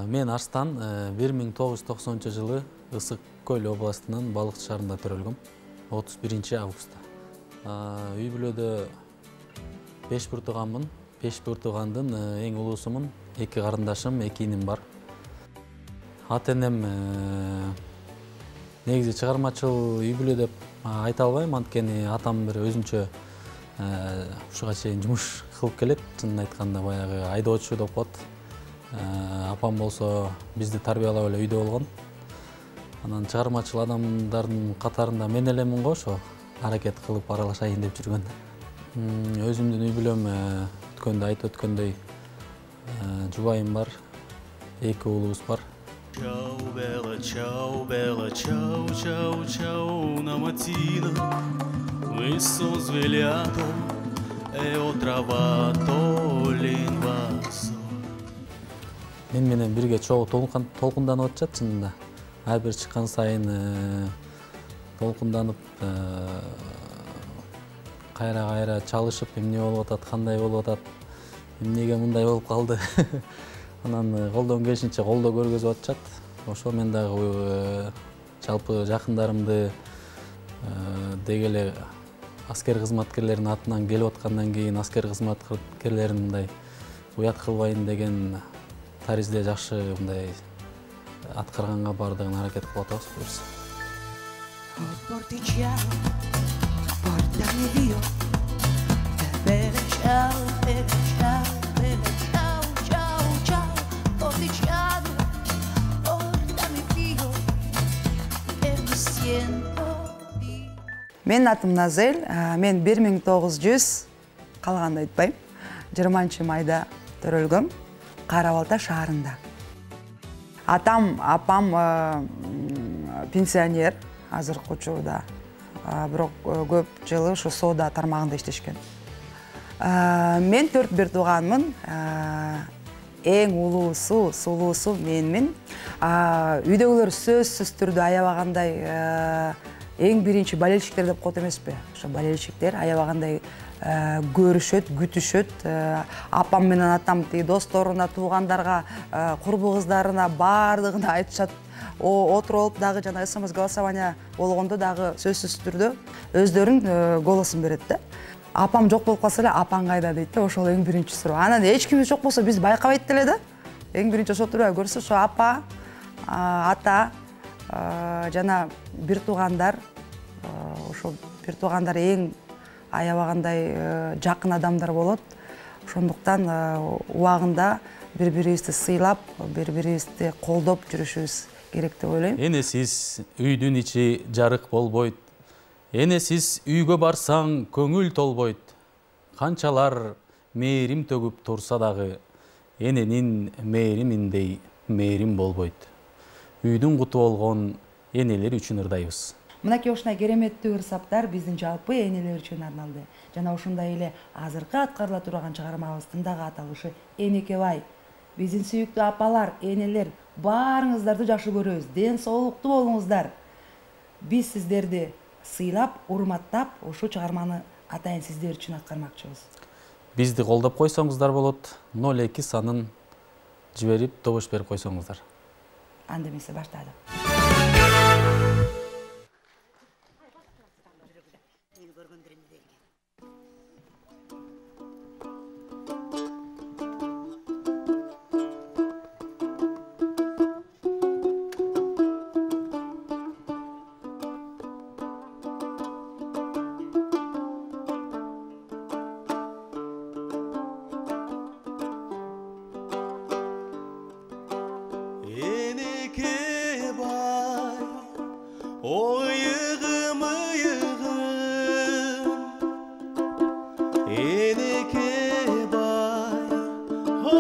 Мен Арстан 1990 жылы Ысык Көл областынан Балык шаарында төрөлгөм. 31 августта. Үй бүлөдө 5 бир тууганмын. 5 бир туугандын эң улуусумун. 2 карындашым, 2 иним бар. Ата-энем негизи чыгармачыл үй бүлө деп айта албайм, анткени атам бир өзүнчө ушуга чейин жумуш кылып келет. Чынын айтканда баягы айдоочу деп коет. Апам болсо бизди тарбиялап эле үйдө болгон. Анан чыгармачыл адамдардын катарында мен элемин го, ошо аракет кылып аралашайын деп жүргөн. Өзүмдүн үй бүлөм өткөндө айтып өткөндөй жубайым бар, 2 уулубуз бар. Ciao bella, ciao bella, ciao ciao ciao, una mattina mi sono svegliato e ho trovato l'invaso. Мен менен бирге чогуу толкунданып атышат чынында. Ар бир чыккан сайын толкунданып кайра чалышып, эмне болуп атат, кандай болуп атат, эмнеге мындай болуп калды. Анан колдон келишинче колдоо көргөзүп атышат. Ошол мен дагы жалпы жакындарымды деги эле аскер кызматкерлеринин атынан келип аткандан кийин аскер кызматкерлерин мындай уят кылбайын деген таризде жакшы мындай аткарганга бардыгын аракет кылып атабыз буюрса. Менин атым Назель, мен 1900 калганда айтпайм, 20-майда төрөлгөм, Кара Балта шаарында. Апам пенсионер, азыркы учурда, бирок көп жылы ушу соода тармагында иштешкен. Мен 4 бир тууганмын, эң улуусу, сулуусу менмин. Үйдөгүлөр сөзсүз түрдө аябагандай эң биринчи болельщиктер деп коет эмеспи? Ошо болельщиктер аябагандай көрүшөт, күтүшөт. Апам менен атам досторуна, туугандарга, курбу кыздарына бардыгына айтышат. Отуруп дагы жана СМС голосование болгондо дагы сөзсүз түрдө өздөрүнүн голосун берет да. Апам жок болуп калса эле апаң кайда дейт да, ошол эң биринчи суроо. Анан эч кимибиз жок болсо биз байкабайт деле да. Эң биринчи ошол турбайбы көрсө, ошо апа, ата жана бир туугандар, ошо бир туугандар эң аябагандай жакын адамдар болот. Ошондуктан убагында бири-бирибизди сыйлап, бири-бирибизди колдоп жүрүшүбүз керек деп ойлойм. Энесиз үйдүн ичи жарык болбойт. Энесиз үйгө барсаң көңүл толбойт. Канчалар мээрим төгүп турса дагы, эненин мээриминдей мээрим болбойт. Үйдүн куту болгон энелер үчүн ырдайбыз. Мынакей ушундай кереметтүү ырсаптар биздин жалпы энелер үчүн арналды. Жана ушундай эле азыркы аткарыла турган чыгармабыздын дагы аталышы Энеке бай. Биздин сүйүктүү апалар, энелер, баарыңыздарды жакшы көрөбүз. Ден соолуктуу болуңуздар. Биз сиздерди сыйлап, урматтап, ушул чыгарманы атайын сиздер үчүн аткармакчыбыз. Бизди колдоп койсоңуздар болот. 02 санын жиберип, добуш берип койсоңуздар. Анда эмесе баштадык. Eneke bay, o yığım yığım. Eneke bay, o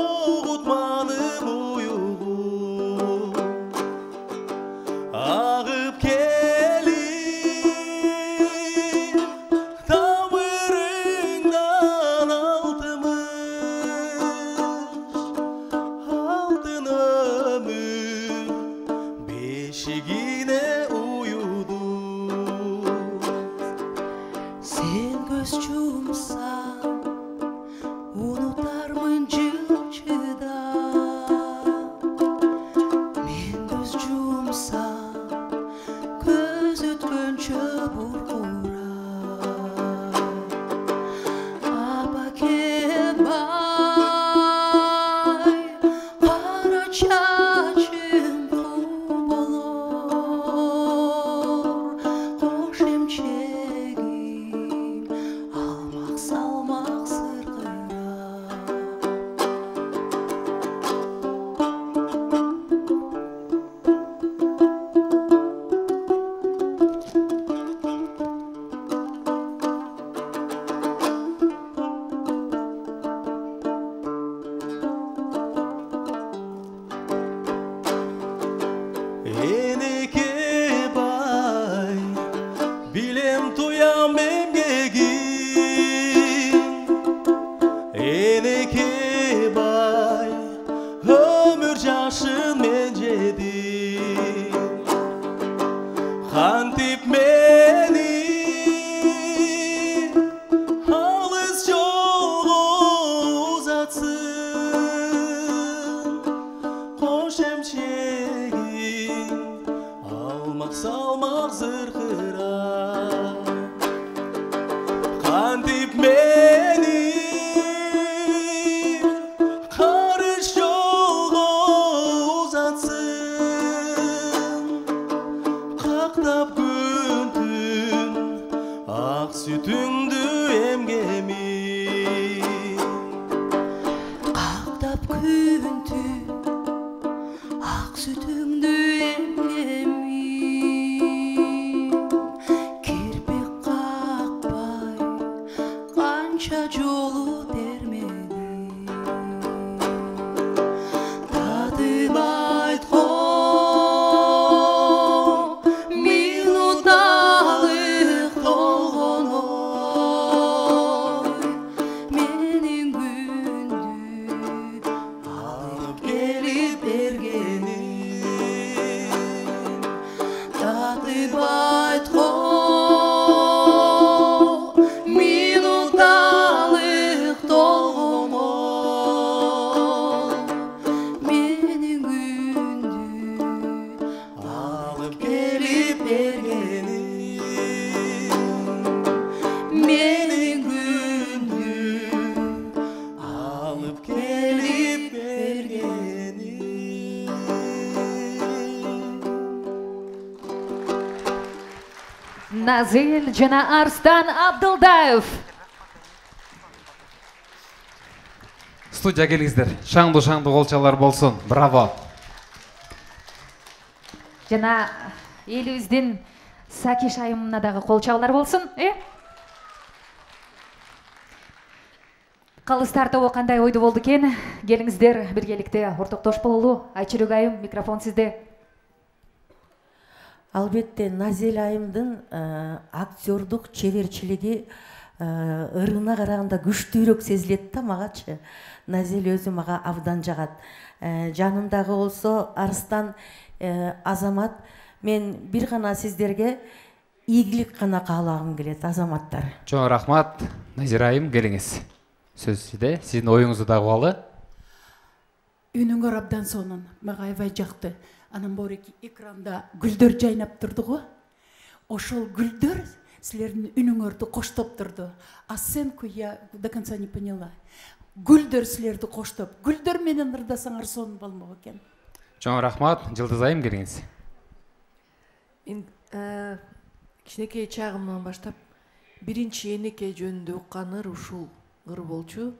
kutmanım uyuğum. Ağıp gelir, tavrından altımız, altın ömür. Beşiğine uyudum. Eneke bay Bilem tuyam emgegin Eneke bay Ömür yaşın men jedim Kantip meni Alız yolga uzatsın Hoş emçegin Almak salmak zırhıra Kantip meni Karış yolga uzatsın Kaktap güntün Ak sütündü emgemin Qaktap küntü Ak sütüңdü emgemin Kirpik kakpay Kança jolu dermedim Tadım aytko Minutalik dolgonoy Menin gündü Alıp gelip bergenin Tadım aytko Minutalik dolgonoy Menin gündü Alıp gelip bergenin Menin gündü Alıp gelip bergenin Nazil жана Арстан Абдылдаев. Студия келиңиздер. Шаңды колчалар болсун. Браво. Жана элибиздин Сакиш айымына дагы кол чабуулар болсун, Калыстар тобу кандай ойду болду экен? Келиңиздер биргеликте ортоктош бололу. Айчүрөк айым, микрофон сизде. Албетте Назел айымдын актёрдук чеберчилиги ырына караганда күчтүүрөөк сезилет да магачы. Назел өзү мага абдан жагат. Жанымдагы болсо Арстан, Азамат, мен бир гана сиздерге ийгилик гана каалагым келет, азаматтар. Чоң рахмат. Назира айым келиңиз. Сөз сизде. Сиздин оюңузду да угалы. Үнүңөр абдан сонун, мага аябай жакты. Анан борики экранда гүлдөр жайнап турду го. Ошол гүлдөр силердин үнүңөрдү коштоп турду. А сценку я до конца не поняла. Гүлдөр силерди коштоп, гүлдөр менен ырдасаңар сонун болмок экен. Чоң рахмат. Жылдыз айым келиңиз. Кичинекей чагымдан баштап биринчи энеке жөнүндө уккан ушул ыр болчу.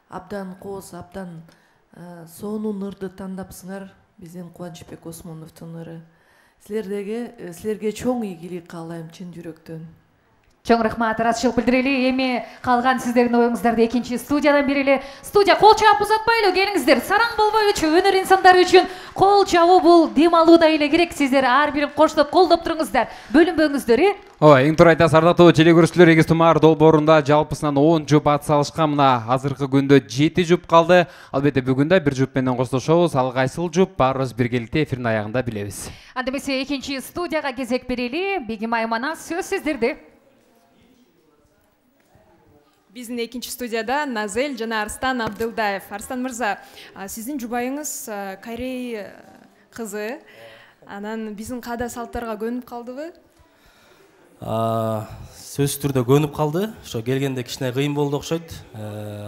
Абдан кооз, абдан сонун ырды тандапсыңар. Биздин Кубанычбек Осмоновдун ыры. Силерге чоң ийгилик каалайм чын жүрөктөн. Чоң рахмат, ыраазычылык билдирели. Эми калган сиздердин оюңуздарды экинчи студиядан берели. Студия кол чаап узатпайлы, келиңиздер. Сараң болбойчу өнөр инсандары үчүн кол чабуу бул дем алуу да эле керек. Сиздер ар бирин коштоп колдоп туруңуздар. Бөлүнбөңүздөр, Эң турайда сардаттуу телекөрүүчүлөр, Эгиз Тумар долбоорунда жалпысынан 10 жуп ат салышкан. Мына азыркы күндө 7 жуп калды. Албетте бүгүн да 1 жуп менен коштошобуз. Ал кайсыл жуп баарыбыз биргеликте эфирдин аягында билебиз. Анда эмесе экинчи студияга кезек берели. Бегим Аймана, сөз сиздерде. Биздин экинчи студияда Назель жана Арстан Абдылдаев. Арстан мырза, сиздин жубайыңыз Корей кызы. Анан биздин каада салттарга көнүп калдыбы? Сөзсүз түрдө көнүп калды. Ошо келгенде кичине кыйын болду окшойт.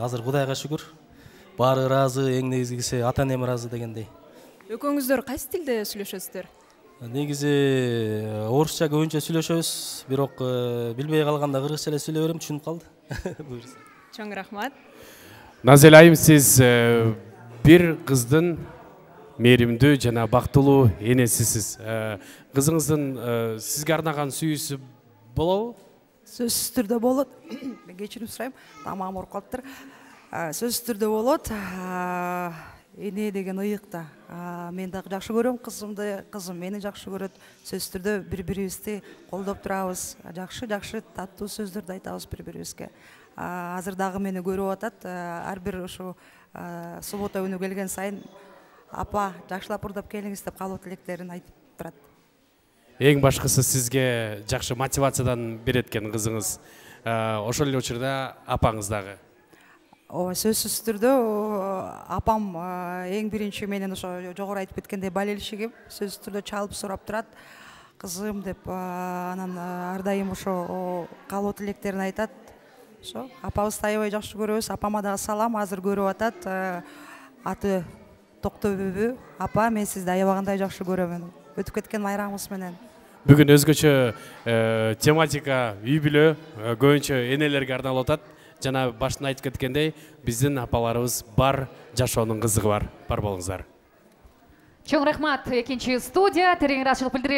Азыр Кудайга шүгүр. Баары ыраазы, эң негизгиси ата энем ыраазы дегендей. Экөөңүздөр кайсы тилде сүйлөшөсүздөр? Негизи орусча көбүнчө сүйлөшөбүз, бирок билбей калганда кыргызча эле сүйлөй берем, түшүнүп калды. Чоң рахмат. Назел айым, сиз бир кыздын мээримдүү жана бактылуу энесисиз. Кызыңыздын сизге арнаган сүйүүсү болобу? Сөзсүз түрдө болот. Кечирим сурайм, тамагым ооруп калыптыр. Сөзсүз түрдө болот. эне деген ыйыкта. Мен дагы жакшы көрөм кызымды, кызым мени жакшы көрөт. Сөзсүз түрдө бири-бирибизди колдоп турабыз. Жакшы таттуу сөздөрдү айтабыз бири-бирибизге. Азыр дагы мени көрүп атат. Ар бир ушу суббота күнү келген сайын апа жакшылап ырдап келиңиз деп каалоо тилектерин айтып турат. Эң башкысы сизге жакшы мотивациядан берет экен кызыңыз. Ошол эле учурда апаңыз дагы. Ооба, сөзсүз түрдө апам эң биринчи менен ошо жогору айтып кеткендей болельщигим. Сөзсүз түрдө чалып сурап турат. Кызым деп, анан ар дайым ошо каалоо тилектерин айтат. Ошо апабызды аябай жакшы көрөбүз. Апама дагы салам, азыр көрүп атат. Аты Токтөбүбү. Апа, мен сизди аябагандай жакшы көрөмүн. Өтүп кеткен майрамыңыз менен. Бүгүн өзгөчө тематика үй бүлө, көбүнчө энелерге арналып атат. Жана башында айтып кеткендей, биздин апаларыбыз бар, жашоонун кызыгы бар. Бар болуңуздар. Чоң рахмат, экинчи студия тереңирээк ачылып билдирели.